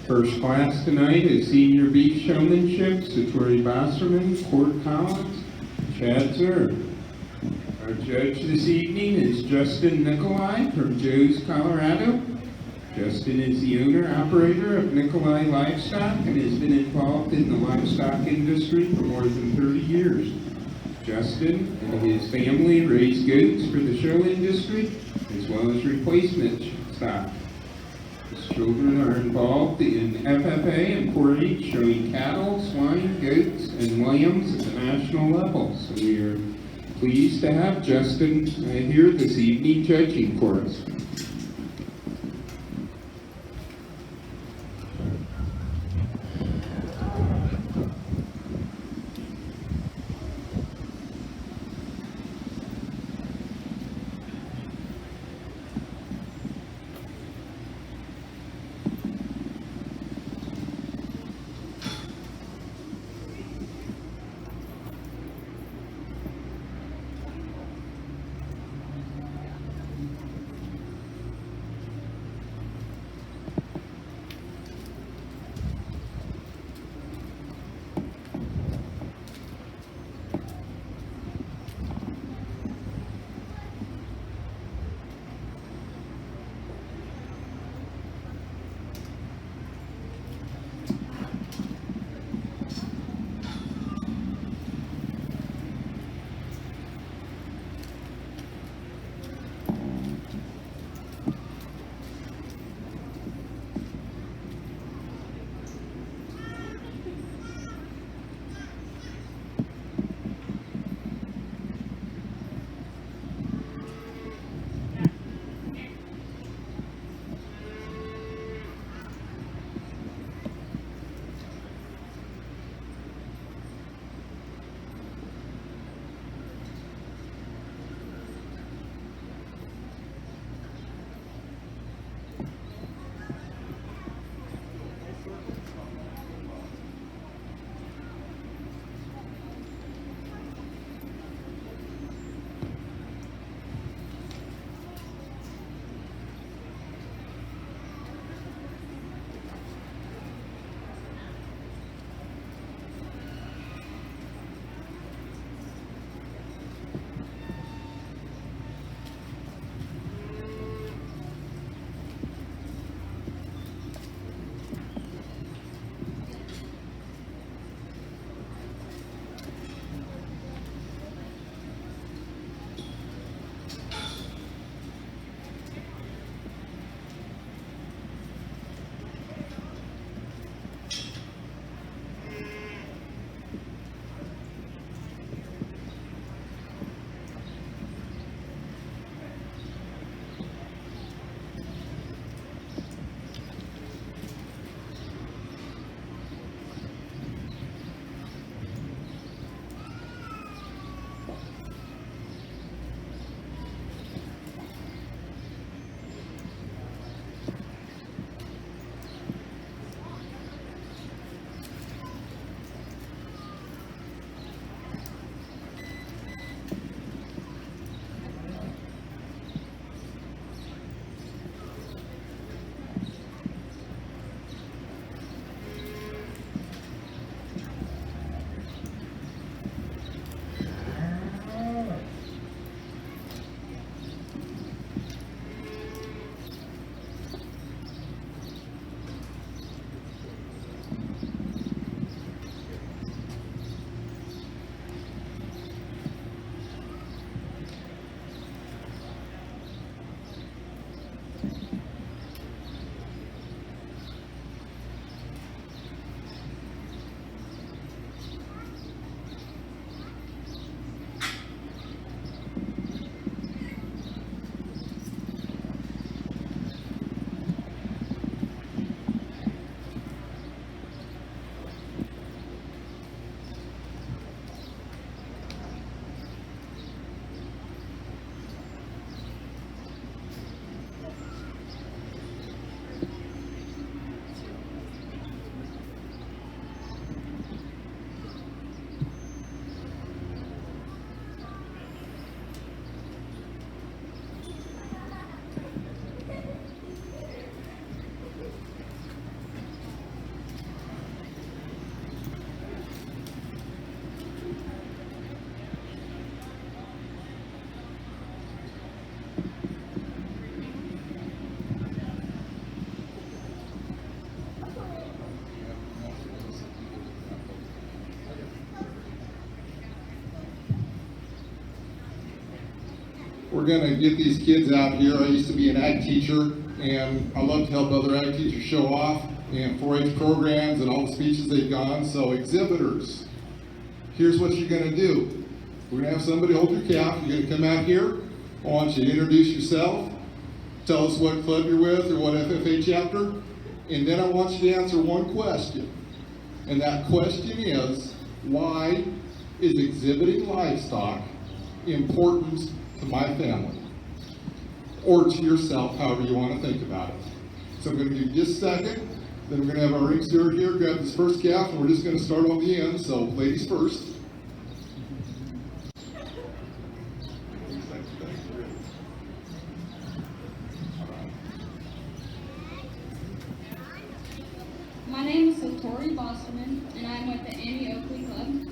First class tonight is Senior Beef Showmanship, Satori Bosserman, Court Collins, Chad Zerr. Our judge this evening is Justin Nikolai from Joe's, Colorado. Justin is the owner-operator of Nikolai Livestock and has been involved in the livestock industry for more than 30 years. Justin and his family raise goats for the show industry as well as replacement stock. His children are involved in FFA and 4-H, showing cattle, swine, goats, and lambs at the national level. So we are pleased to have Justin here this evening judging for us. We're gonna get these kids out here. I used to be an ag teacher, and I love to help other ag teachers show off and 4-H programs and all the speeches they've gone. So exhibitors, here's what you're gonna do. We're gonna have somebody hold your calf. You're gonna come out here. I want you to introduce yourself, tell us what club you're with or what FFA chapter, and then I want you to answer one question. And that question is, why is exhibiting livestock important to my family? Or to yourself, however you want to think about it. So I'm going to give you just a second, then we're going to have our ring steward here grab this first calf, and we're just going to start on the end, so ladies first. My name is Satori Bosserman, and I'm with the Amy Oakley Club.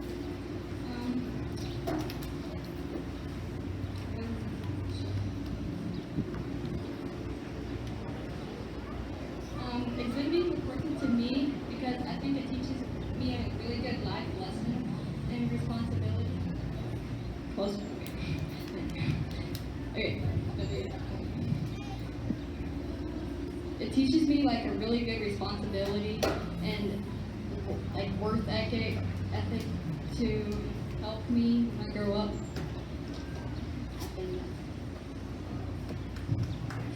Exhibiting is important to me because I think it teaches me a really good life lesson and responsibility. Close. Okay. It teaches me like a really good responsibility and like work ethic to help me when I grow up.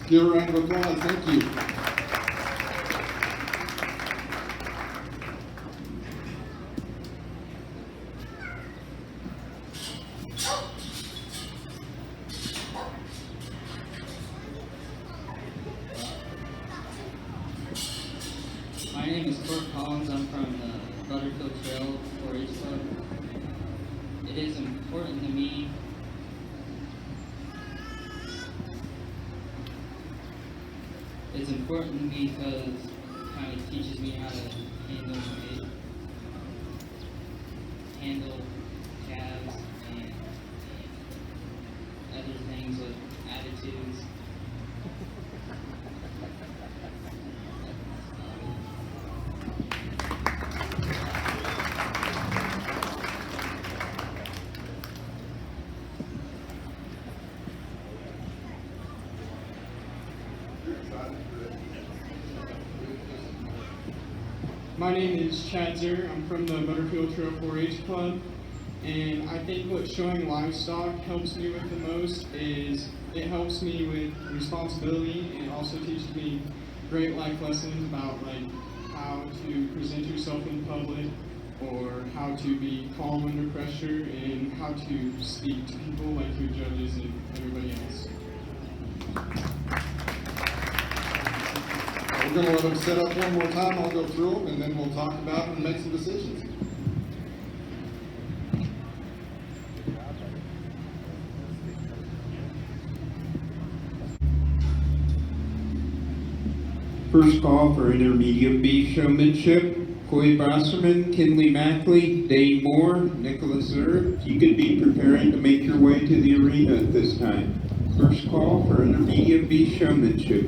Give a round of applause. Thank you. My name is Kurt Collins. I'm from the Butterfield Trail 4-H Club. It is important to me because it kind of teaches me how to handle calves and other things with attitudes. My name is Chad Zer. I'm from the Butterfield Trail 4-H Club, and I think what showing livestock helps me with the most is it helps me with responsibility, and it also teaches me great life lessons about like how to present yourself in public, or how to be calm under pressure, and how to speak to people like your judges and everybody else. We're going to let them set up one more time. I'll go through them, and then we'll talk about them and make some decisions. First call for intermediate beef showmanship. Coy Bosserman, Kinley Mackley, Dane Moore, Nicholas Zer. If you could be preparing to make your way to the arena at this time. First call for intermediate beef showmanship.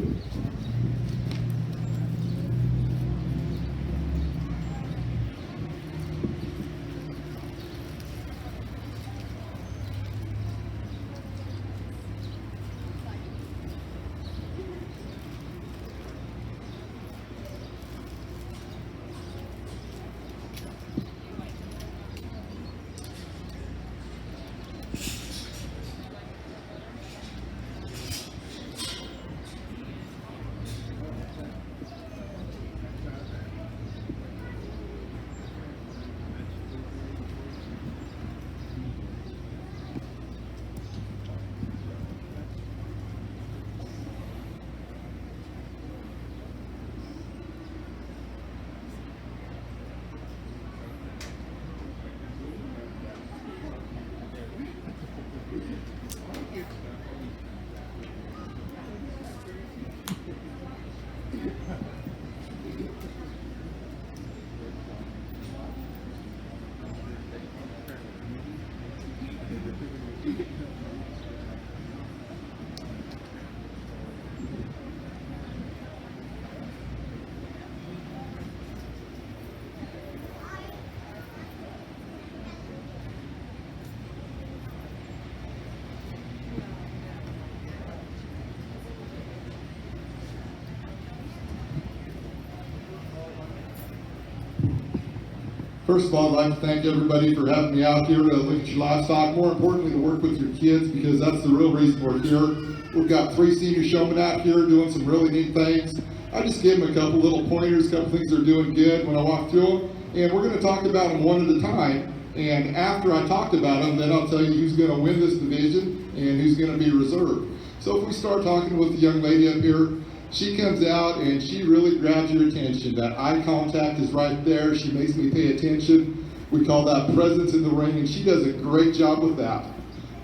First of all, I'd like to thank everybody for having me out here to look at your livestock. More importantly, to work with your kids, because that's the real reason we're here. We've got 3 senior showmen out here doing some really neat things. I just gave them a couple little pointers, a couple things they're doing good when I walk through them. And we're going to talk about them one at a time. And after I talked about them, then I'll tell you who's going to win this division and who's going to be reserved. So if we start talking with the young lady up here, she comes out and she really grabs your attention. That eye contact is right there. She makes me pay attention. We call that presence in the ring, and she does a great job with that.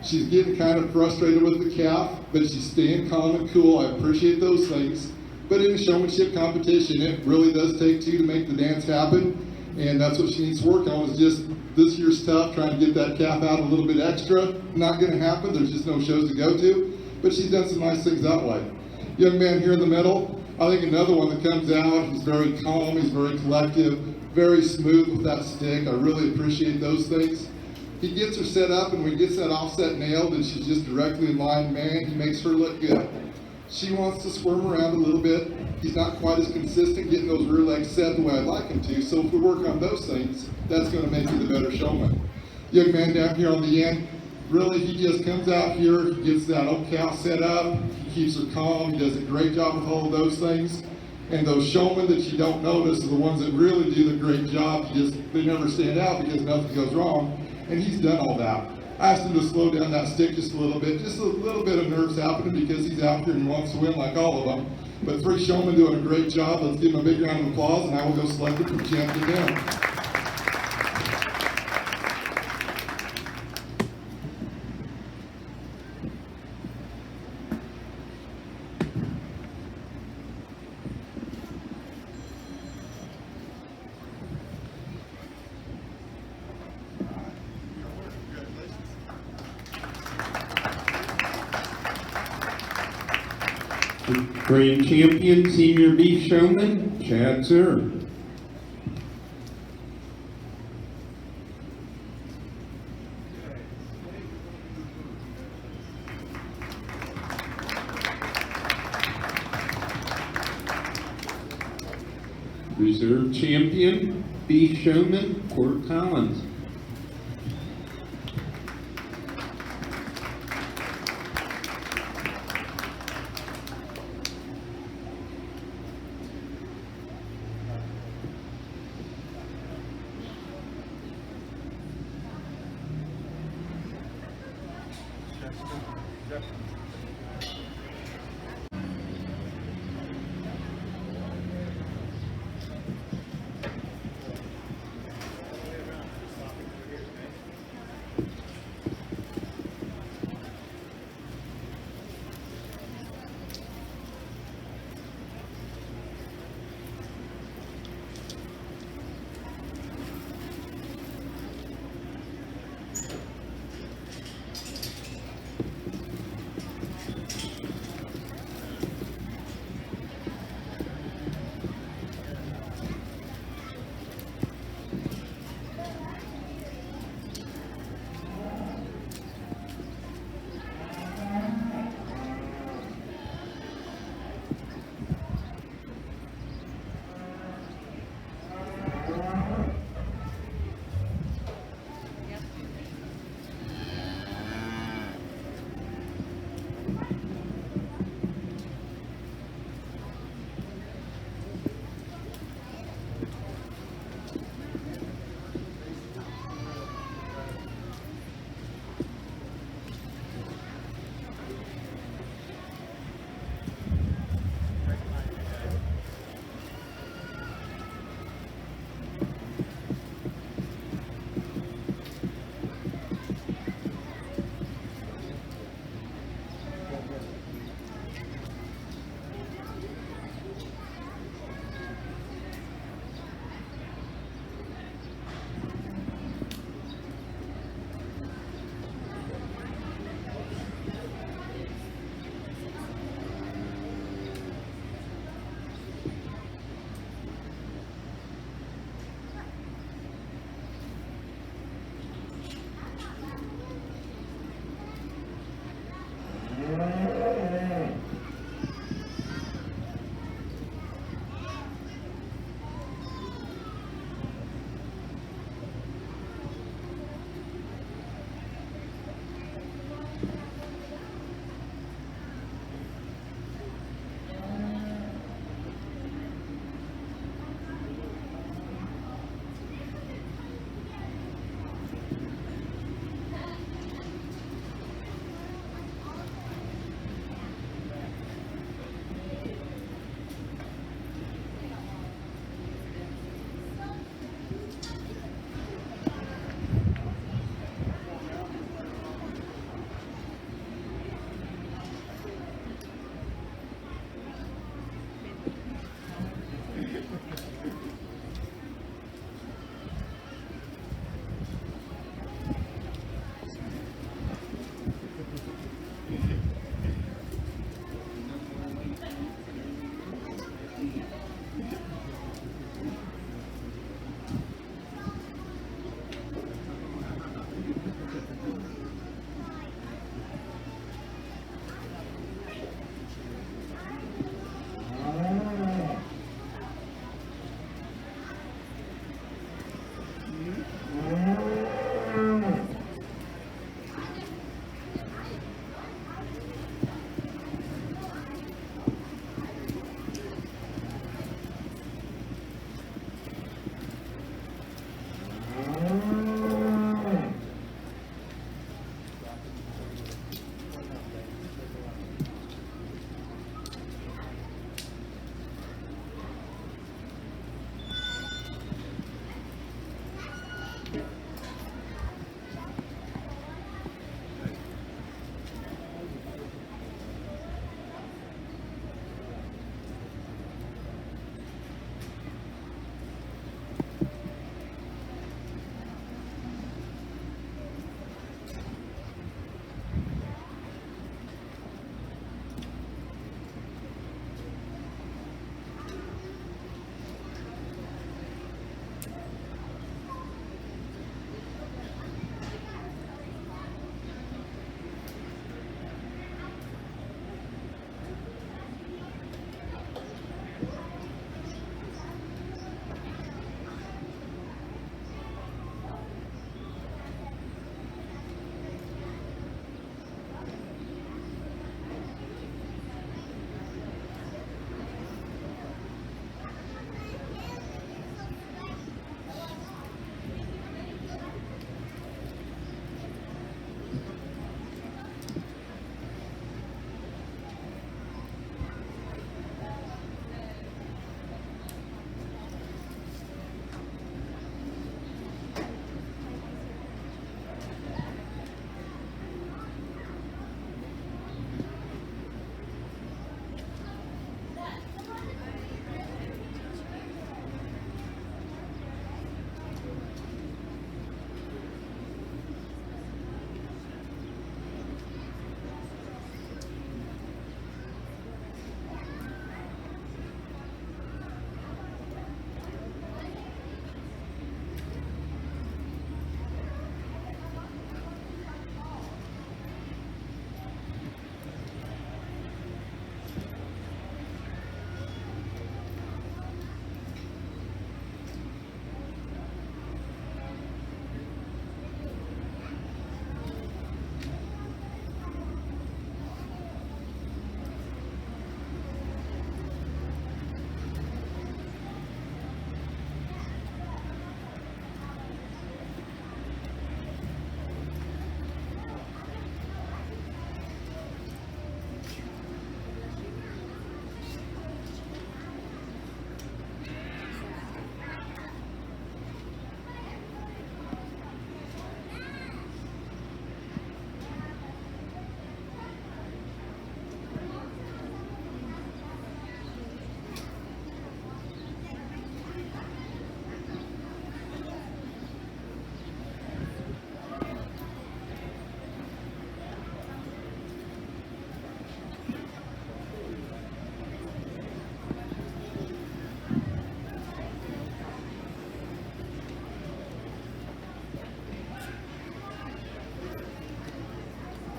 She's getting kind of frustrated with the calf, but she's staying calm and cool. I appreciate those things. But in a showmanship competition, it really does take 2 to make the dance happen. And that's what she needs to work on, is just this year's tough, trying to get that calf out a little bit extra. Not going to happen. There's just no shows to go to. But she's done some nice things that way. Young man here in the middle, I think another one that comes out, he's very calm, he's very collective, very smooth with that stick. I really appreciate those things. He gets her set up, and when he gets that offset nailed and she's just directly in line, man, he makes her look good. She wants to squirm around a little bit. He's not quite as consistent getting those rear legs set the way I'd like him to, so if we work on those things, that's going to make you the better showman. Young man down here on the end, really, he just comes out here, he gets that old cow set up, he keeps her calm, he does a great job with all of those things. And those showmen that you don't notice are the ones that really do the great job. They never stand out because nothing goes wrong. And he's done all that. I asked him to slow down that stick just a little bit of nerves happening because he's out here and he wants to win like all of them. But 3 showmen doing a great job. Let's give him a big round of applause, and I will go select it from champion down. Grand champion, senior beef showman, Chad Sir. Reserve champion, beef showman, Court Collins.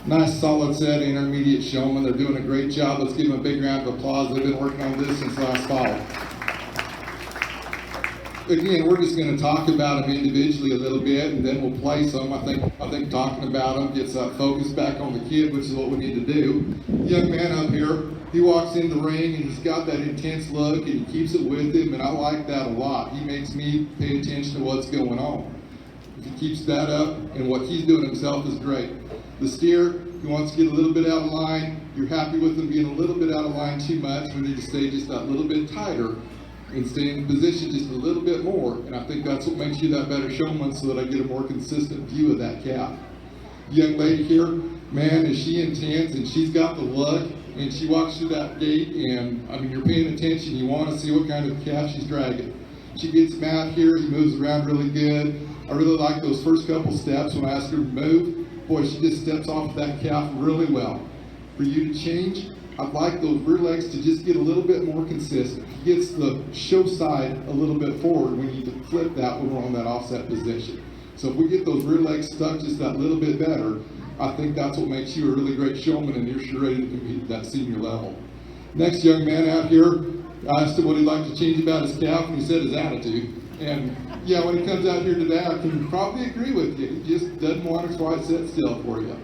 Nice, solid set, intermediate showman. They're doing a great job. Let's give them a big round of applause. They've been working on this since last fall. Again, we're just going to talk about them individually a little bit, and then we'll play some. I think talking about them gets that focus back on the kid, which is what we need to do. Young man up here, he walks in the ring and he's got that intense look and he keeps it with him, and I like that a lot. He makes me pay attention to what's going on. If he keeps that up, and what he's doing himself is great. The steer, he wants to get a little bit out of line. You're happy with him being a little bit out of line too much. We need to stay just that little bit tighter and stay in position just a little bit more. And I think that's what makes you that better showman, so that I get a more consistent view of that calf. Young lady here, man, is she intense, and she's got the look, and she walks through that gate, and I mean, you're paying attention. You want to see what kind of calf she's dragging. She gets Matt here. He moves around really good. I really like those first couple steps when I ask her to move. Boy, she just steps off that calf really well. For you to change, I'd like those rear legs to just get a little bit more consistent. He gets the show side a little bit forward. We need to flip that when we're on that offset position. So if we get those rear legs stuck just that little bit better, I think that's what makes you a really great showman, and you're sure ready to compete at that senior level. Next young man out here, I asked him what he'd like to change about his calf, and he said his attitude. And yeah, when he comes out here today, I can probably agree with you. He just doesn't want to quite sit still for you.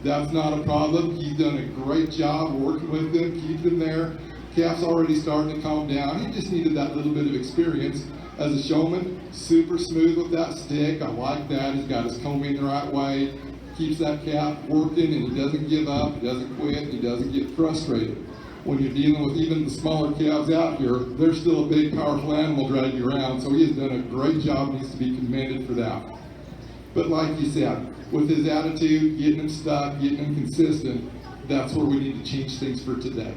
That's not a problem. He's done a great job working with him, keeping him there. Calf's already starting to calm down. He just needed that little bit of experience. As a showman, super smooth with that stick. I like that. He's got his combing the right way. Keeps that calf working, and he doesn't give up, he doesn't quit, and he doesn't get frustrated. When you're dealing with even the smaller calves out here, they're still a big, powerful animal dragging you around, so he has done a great job, needs to be commended for that. But like you said, with his attitude, getting him stuck, getting him consistent, that's where we need to change things for today.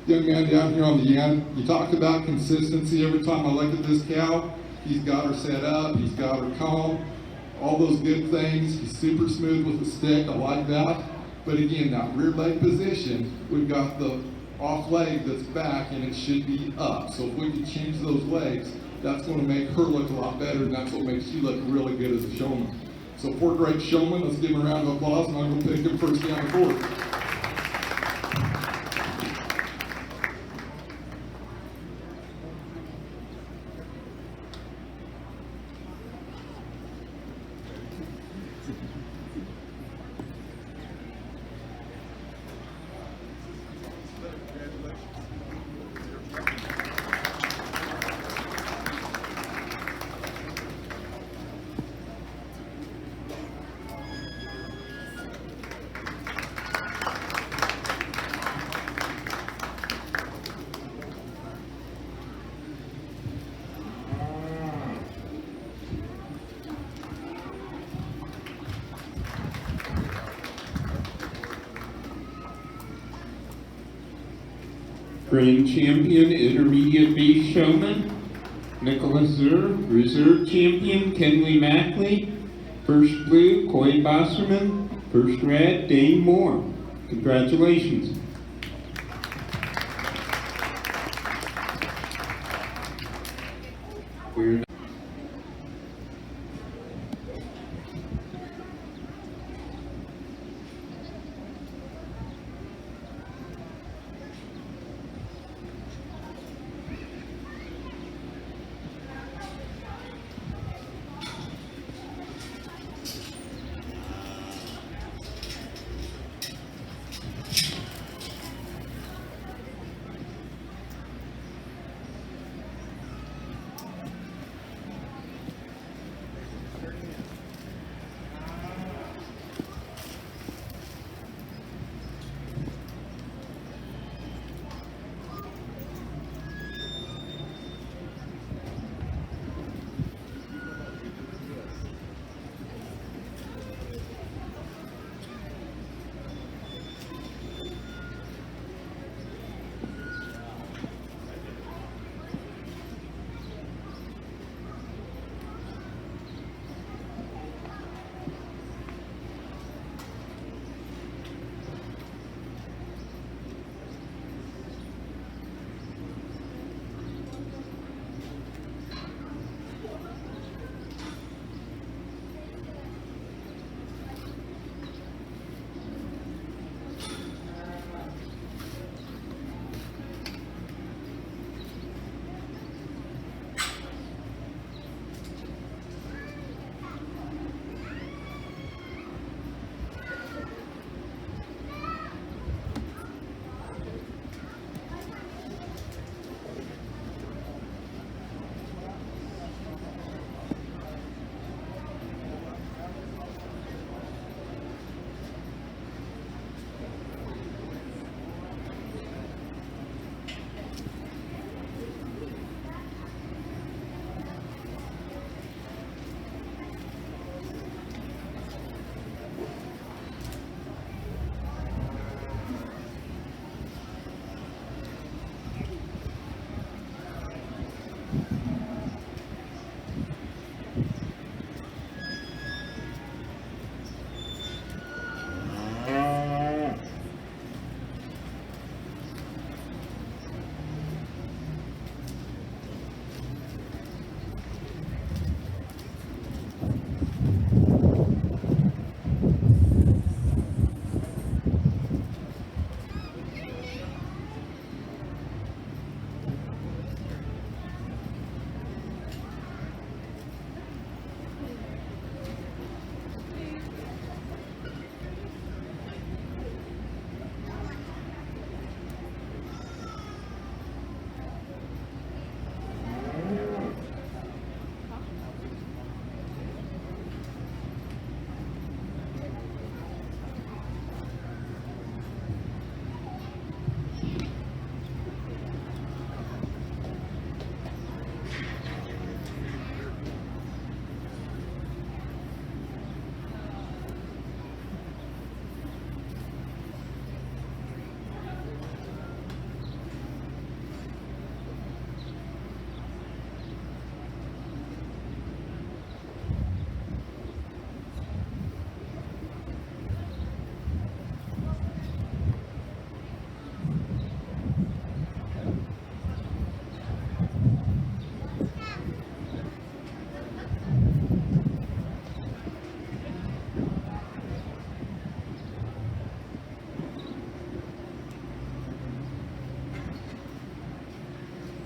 Young man down here on the end, you talk about consistency. Every time I look at this cow, he's got her set up, he's got her calm, all those good things. He's super smooth with the stick, I like that. But again, that rear leg position, we've got the off leg that's back, and it should be up. So if we can change those legs, that's going to make her look a lot better, and that's what makes you look really good as a showman. So 4 great showmen, let's give them a round of applause, and I'm going to pick them first down the court. Grand Champion Intermediate Base Showman, Nicholas Zur. Reserve Champion, Kenley Mackley. First Blue, Coy Bosserman. First Red, Dane Moore. Congratulations. We're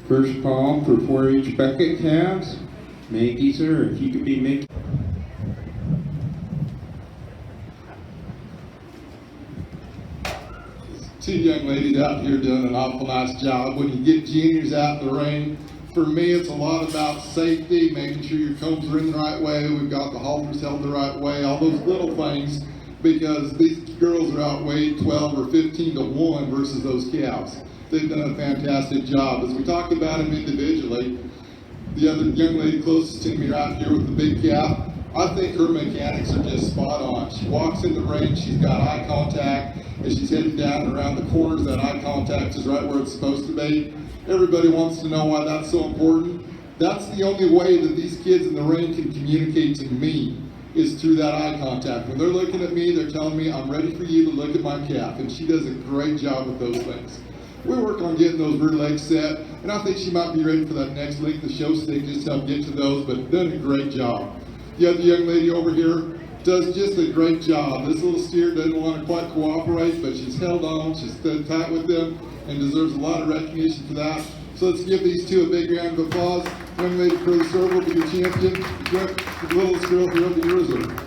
First call for 4-H bucket calves. Maggie, sir, if you could be making. Two young ladies out here doing an awful nice job. When you get juniors out in the ring, for me it's a lot about safety, making sure your combs are in the right way, we've got the halters held the right way, all those little things, because these girls are outweighed 12 or 15 to 1 versus those calves. They've done a fantastic job. As we talked about them individually, the other young lady closest to me right here with the big calf, I think her mechanics are just spot on. She walks in the ring, she's got eye contact. As she's heading down and around the corners, that eye contact is right where it's supposed to be. Everybody wants to know why that's so important. That's the only way that these kids in the ring can communicate to me, is through that eye contact. When they're looking at me, they're telling me, I'm ready for you to look at my calf. And she does a great job with those things. We work on getting those rear legs set, and I think she might be ready for that next length of show stick, just to help get to those, but done a great job. The other young lady over here does just a great job. This little steer doesn't want to quite cooperate, but she's held on, she's stood tight with them, and deserves a lot of recognition for that. So let's give these two a big round of applause. Young lady for the serve will be your champion. The littlest girl here will be your reserve.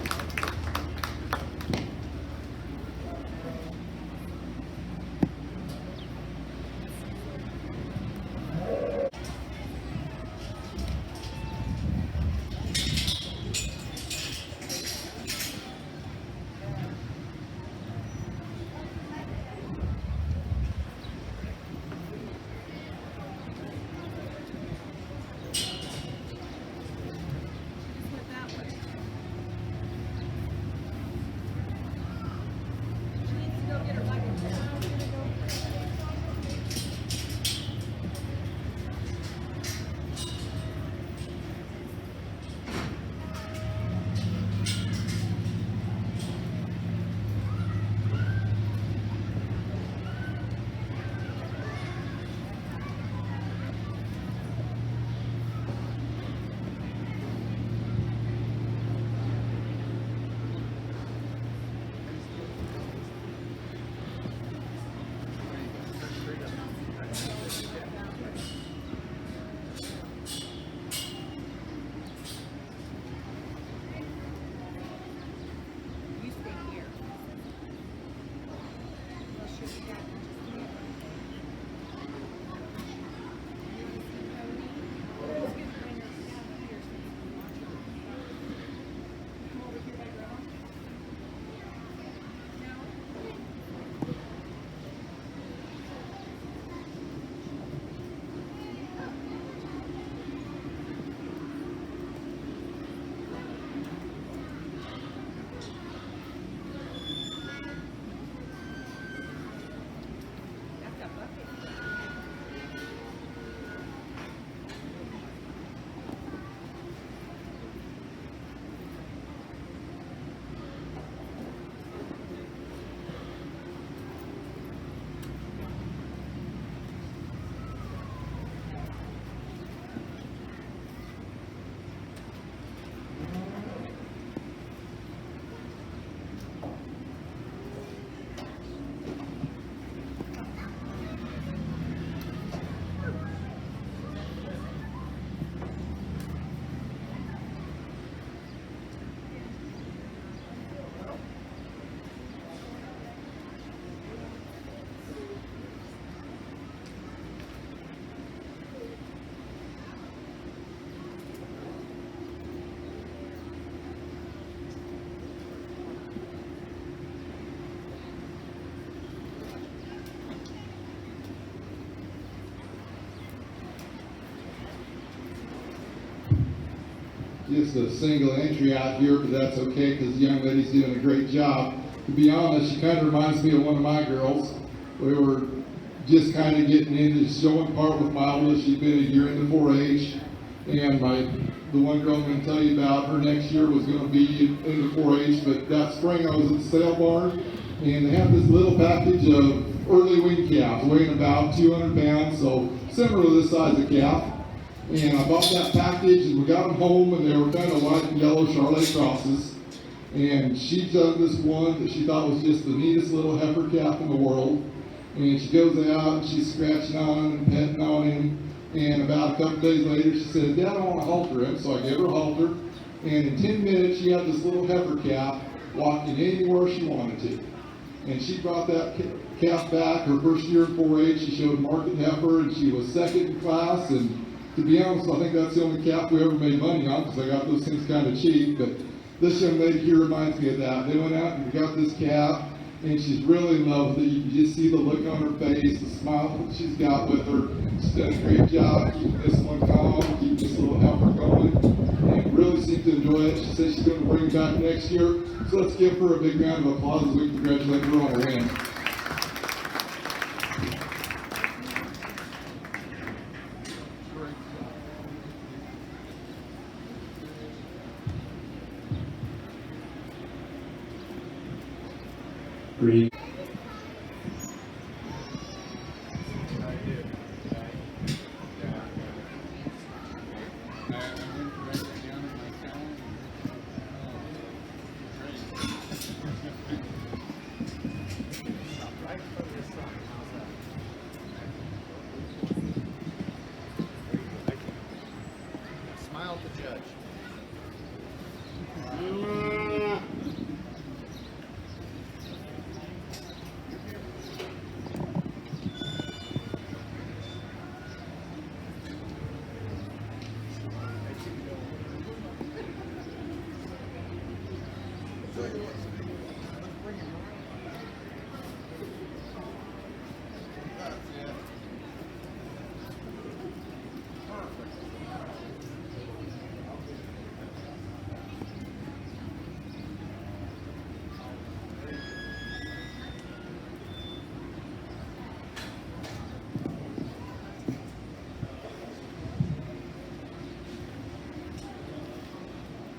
Just a single entry out here, but that's okay because the young lady's doing a great job. To be honest, she kind of reminds me of one of my girls. We were just kind of getting into showing part with my oldest. She'd been a year into 4-H, and the one girl I'm going to tell you about, her next year was going to be into 4-H, but that spring I was at the sale barn, and they have this little package of early wing calves weighing about 200 pounds, so similar to this size of calf. And I bought that package, and we got them home, and they were kind of white and yellow Charolais crosses. And she done this one that she thought was just the neatest little heifer calf in the world. And she goes out, and she's scratching on him and petting on him. And about a couple days later, she said, Dad, I want to halter him. So I gave her a halter. And in 10 minutes, she had this little heifer calf walking anywhere she wanted to. And she brought that calf back her first year in 4-H. She showed market heifer, and she was second in class. And to be honest, I think that's the only calf we ever made money on, because I got those things kind of cheap. But this young lady here reminds me of that. They went out and got this calf, and she's really in love with it. You can just see the look on her face, the smile that she's got with her. She's done a great job keeping this one calm, keeping this little heifer going, and really seemed to enjoy it. She says she's going to bring it back next year. So let's give her a big round of applause as we congratulate her on a win. Green. Smile at the judge.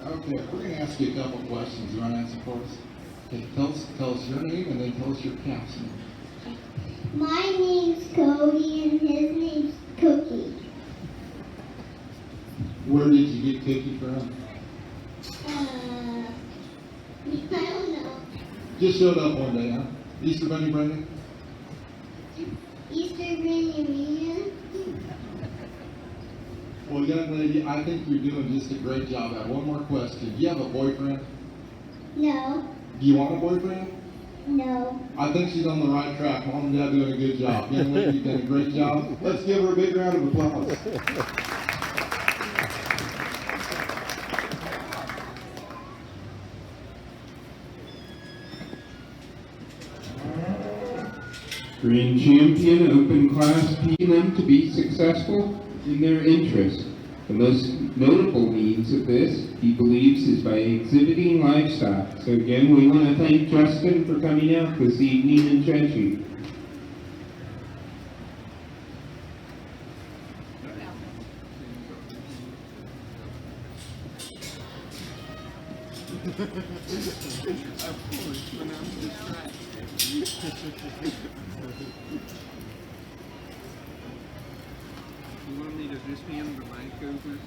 Okay, we're going to ask you a couple questions. You want to answer for us? Okay, tell us your name and then tell us your calf's name. My name's Cody and his name's Cookie. Where did you get Cookie from? I don't know. Just showed up one day, huh? Easter Bunny Brendan? Easter Bunny. Well, young lady, I think you're doing just a great job. I have one more question. Do you have a boyfriend? No, Do you want a boyfriend? no. I think she's on the right track. Mom and Dad doing a good job. Young lady, you've done a great job. Let's give her a big round of applause. Green champion, open class, teaching them to be successful in their interests. The most notable means of this, he believes, is by exhibiting livestock. So again, we want to thank Justin for coming out this evening and judging. You want me to just hand the mic over?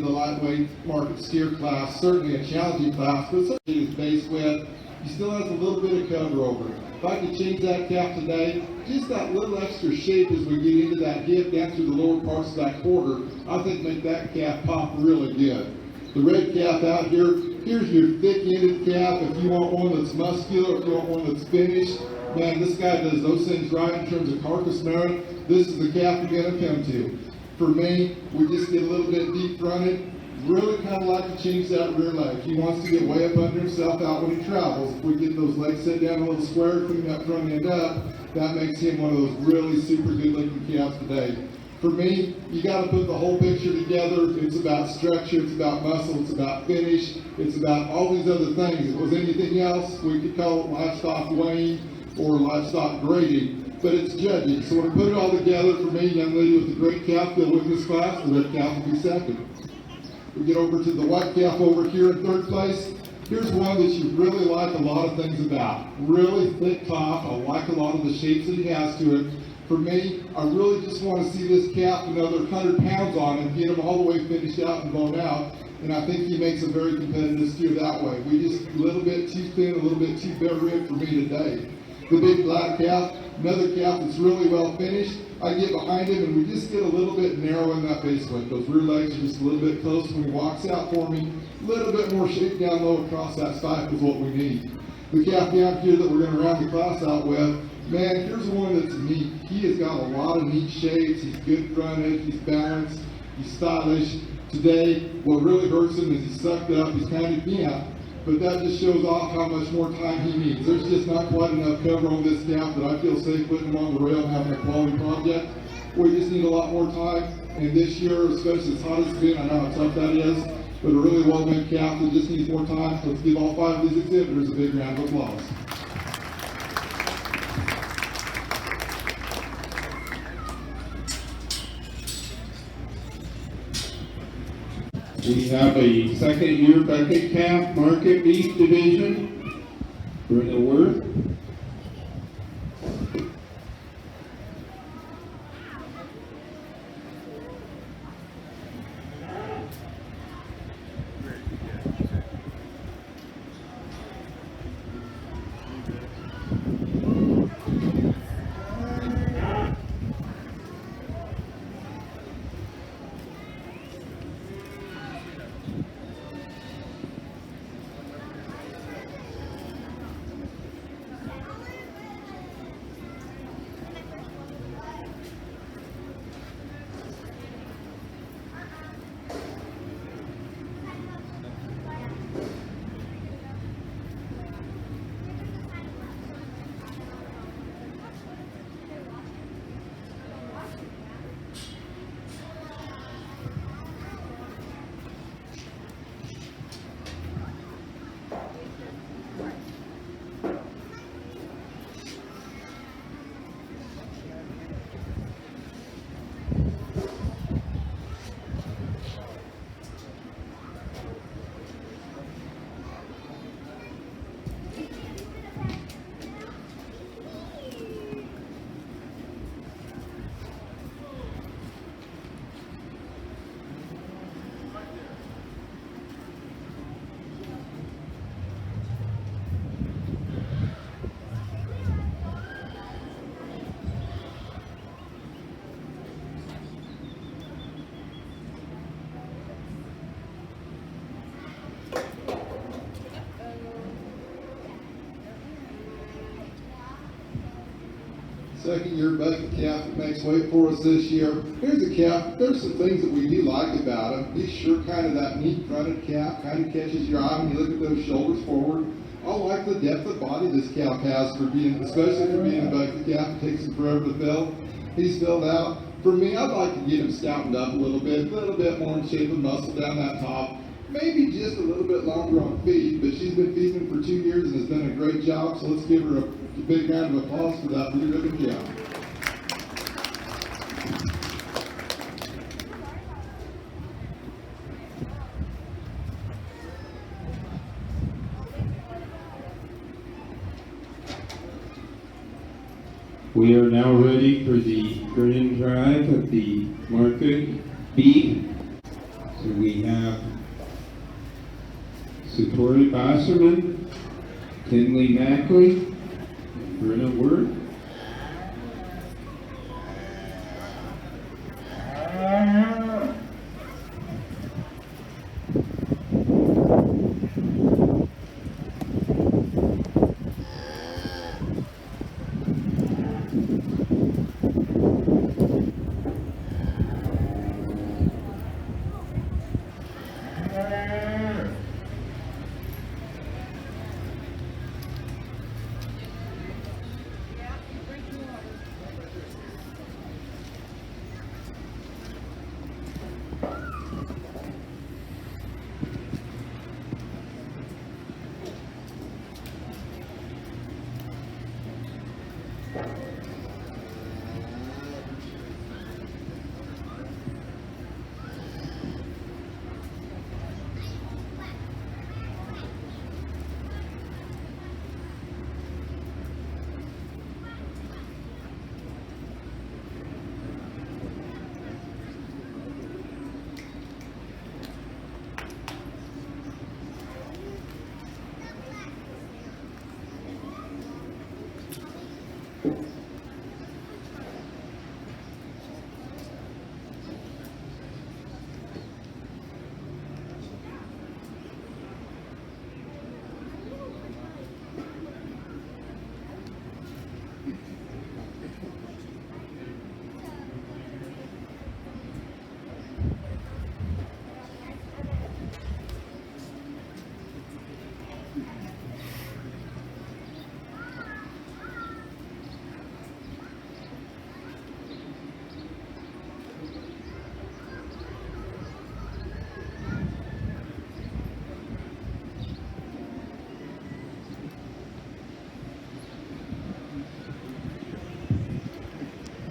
the lightweight market steer class, certainly a challenging class, but certainly his base width, he still has a little bit of cover over it. If I could change that calf today, just that little extra shape as we get into that hip down through the lower parts of that quarter, I think make that calf pop really good. The red calf out here, here's your thick-ended calf. If you want one that's muscular, if you want one that's finished, man, this guy does those things right in terms of carcass merit. This is the calf you're going to come to. For me, we just get a little bit deep-fronted. Really kind of like to change that rear leg. He wants to get way up under himself out when he travels. If we get those legs set down a little square, clean that front end up, that makes him one of those really super good-looking calves today. For me, you got to put the whole picture together. It's about structure, it's about muscle, it's about finish, it's about all these other things. If it was anything else, we could call it livestock weighing or livestock grading, but it's judging. So when we put it all together, for me, young lady with the great calf, they'll win this class, the red calf will be second. We get over to the white calf over here in third place. Here's one that you really like a lot of things about. Really thick top. I like a lot of the shapes that he has to it. For me, I really just want to see this calf another 100 pounds on him, get him all the way finished out and blown out, and I think he makes a very competitive steer that way. We just a little bit too thin, a little bit too bare rib for me today. The big black calf, another calf that's really well finished. I get behind him and we just get a little bit narrow in that base width. Those rear legs are just a little bit close when he walks out for me. A little bit more shape down low across that spike is what we need. The calf down here that we're going to round the class out with, man, here's one that's neat. He has got a lot of neat shapes. He's good fronted, he's balanced, he's stylish. Today, what really hurts him is he's sucked up, he's kind of bent, but that just shows off how much more time he needs. There's just not quite enough cover on this calf that I feel safe putting him on the rail and having a quality project. We just need a lot more time, and this year, especially as hot as it's been, I know how tough that is, but a really well-made calf that just needs more time. Let's give all 5 of these exhibitors a big round of applause. We have a second-year bucket calf market beef division. Bring the word. Second year bucket calf that makes weight for us this year. Here's a calf. There's some things that we do like about him. He's sure kind of that neat fronted calf, kind of catches your eye when you look at those shoulders forward. I like the depth of body this calf has for being, especially for being a bucket calf. It takes him forever to fill. He's filled out. For me, I'd like to get him stoutened up a little bit more in shape of muscle down that top. Maybe just a little bit longer on feet, but she's been feeding for 2 years and has done a great job, so let's give her a big round of applause for that really good job. We are now ready for the grand drive of the market beef. So we have Satori Basserman, Kinley Mackley, Brenna Word.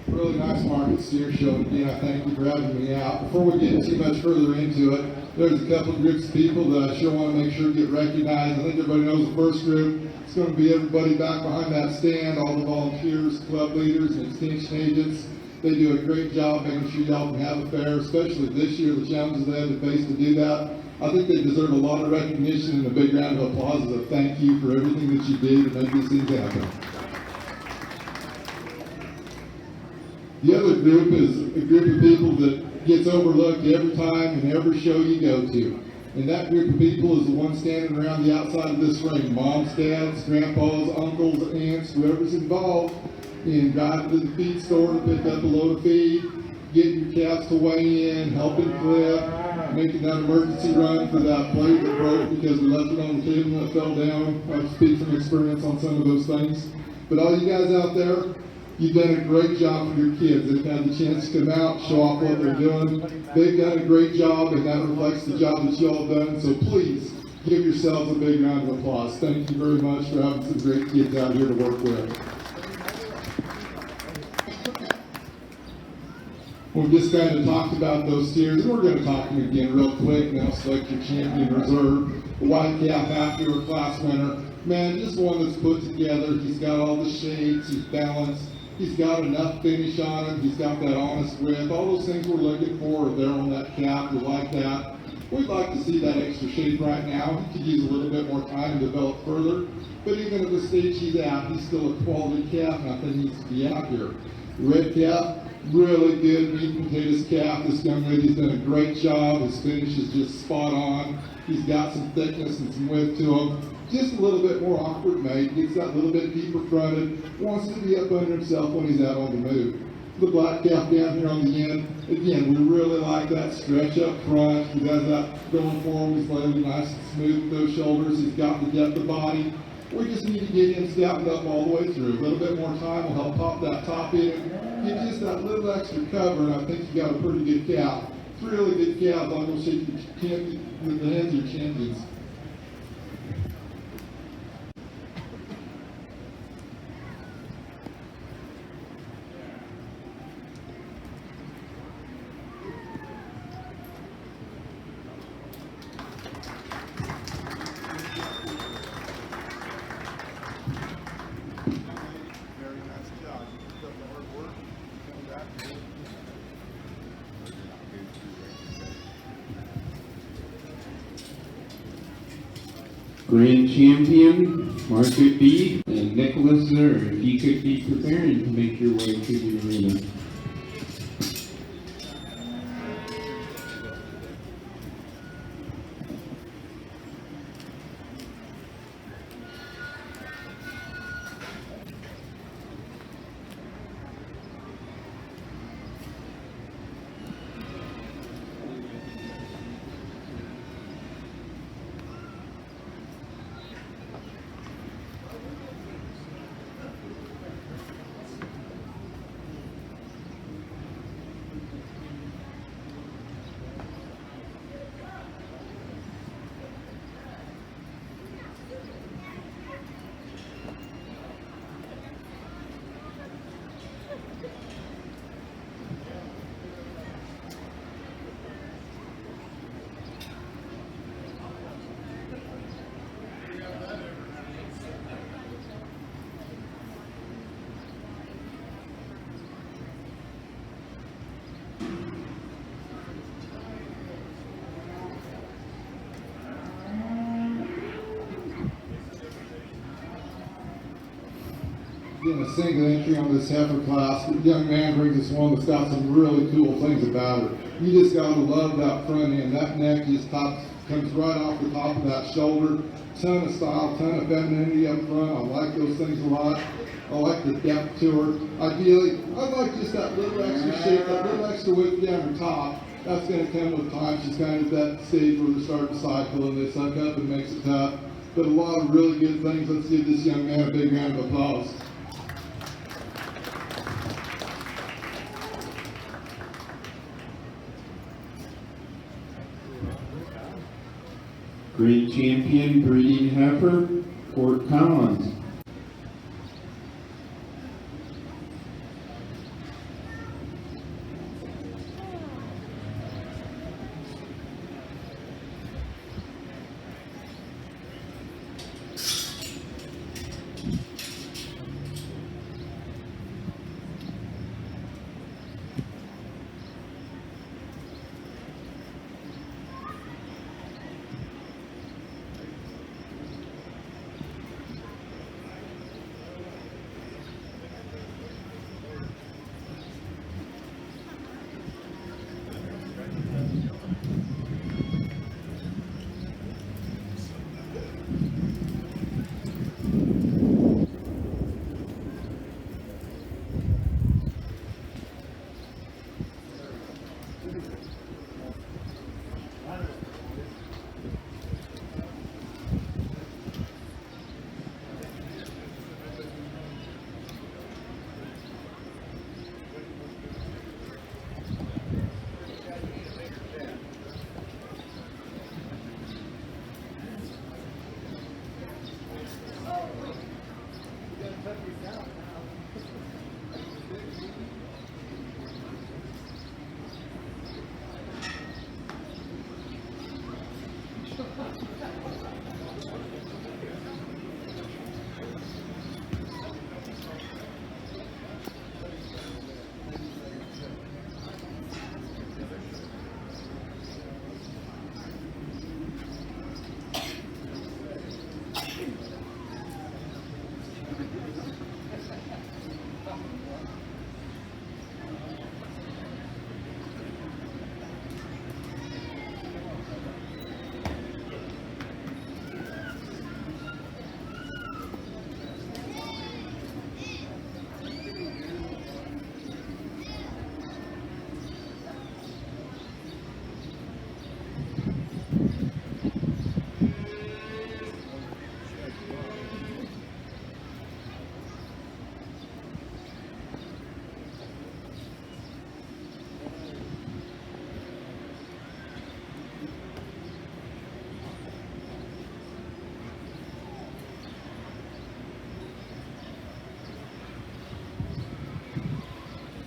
Really nice market steer show. Again, I thank you for having me out. Before we get too much further into it, there's a couple of groups of people that I sure want to make sure get recognized. I think everybody knows the first group. It's going to be everybody back behind that stand, all the volunteers, club leaders, and extension agents. They do a great job making sure y'all can have a fair, especially this year, the challenges they had to face to do that. I think they deserve a lot of recognition and a big round of applause as a thank you for everything that you do to make these things happen. The other group is a group of people that gets overlooked every time and every show you go to. And that group of people is the one standing around the outside of this ring. Moms, dads, grandpas, uncles, aunts, whoever's involved in driving to the feed store to pick up a load of feed, getting your calves to weigh in, helping clip, making that emergency run for that plate that broke because we left it on the table and it fell down. I speak from experience on some of those things. But all you guys out there, you've done a great job for your kids. They've had the chance to come out, show off what they're doing. They've done a great job, and that reflects the job that you all have done. So please, give yourselves a big round of applause. Thank you very much for having some great kids out here to work with. We just kind of talked about those steers, and we're going to talk to them again real quick. Now select your champion reserve, the white calf after your class winner. Man, just one that's put together. He's got all the shapes, he's balanced. He's got enough finish on him. He's got that honest width. All those things we're looking for are there on that calf. We like that. We'd like to see that extra shape right now. He could use a little bit more time to develop further. But even at the stage he's at, he's still a quality calf, and I think he needs to be out here. Red calf, really good meat and potatoes calf. This young lady's done a great job. His finish is just spot on. He's got some thickness and some width to him. Just a little bit more awkward made, gets that little bit deeper fronted, wants to be up under himself when he's out on the move. The black calf down here on the end, again, we really like that stretch up front. He does that going for him. He's really nice and smooth with those shoulders. He's got the depth of body. We just need to get him stepped up all the way through. A little bit more time will help pop that top in. Get just that little extra cover, and I think you got a pretty good calf. Three really good calves. I'm going to shake the hands of your champions. Grand champion, Market B, and Nicholas Zer, if you could be preparing to make your way to the arena. Getting a single entry on this heifer class. The young man brings us one that's got some really cool things about her. You just gotta love that front end. That neck just comes right off the top of that shoulder. Ton of style, ton of femininity up front. I like those things a lot. I like the depth to her. Ideally, I like just that little extra shape, that little extra width down her top. That's gonna come with time. She's kind of at that stage where they start to cycle and they suck up and makes it tough. But a lot of really good things. Let's give this young man a big round of applause. Great champion, breeding heifer, Fort Collins.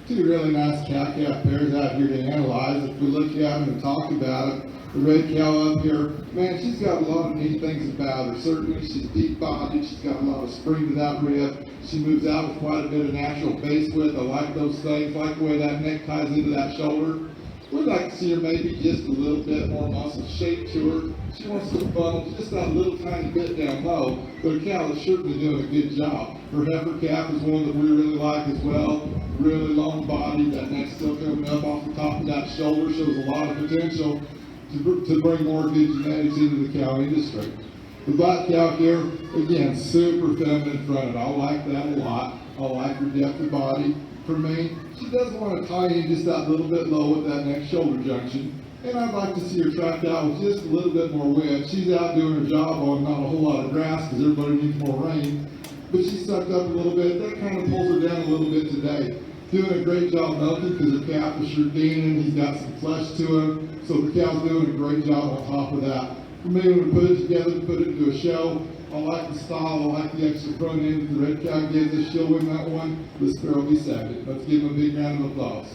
Two really nice cow-calf pairs out here to analyze. If we look at them and talk about it, the red cow up here, man, she's got a lot of neat things about her. Certainly, she's deep-bodied. She's got a lot of spring to that rib. She moves out with quite a bit of natural base width. I like those things. I like the way that neck ties into that shoulder. We'd like to see her maybe just a little bit more muscle shape to her. She wants to funnel just that little tiny bit down low, but her cow is certainly doing a good job. Her heifer calf is one that we really like as well. Really long body, that neck still coming up off the top of that shoulder, shows a lot of potential to bring more good genetics into the cow industry. The black cow here, again, super feminine fronted. I like that a lot. I like her depth of body. For me, she does want to tie in just that little bit low at that neck shoulder junction. And I'd like to see her tracked out with just a little bit more width. She's out doing her job on not a whole lot of grass because everybody needs more rain. But she's sucked up a little bit. That kind of pulls her down a little bit today. Doing a great job milking because her calf is sure gaining. He's got some flesh to him. So the cow's doing a great job on top of that. For me, when we put it together, put it into a show, I like the style, I like the extra front end that the red cow gives us. She'll win that one. The sparrow will be second. Let's give him a big round of applause.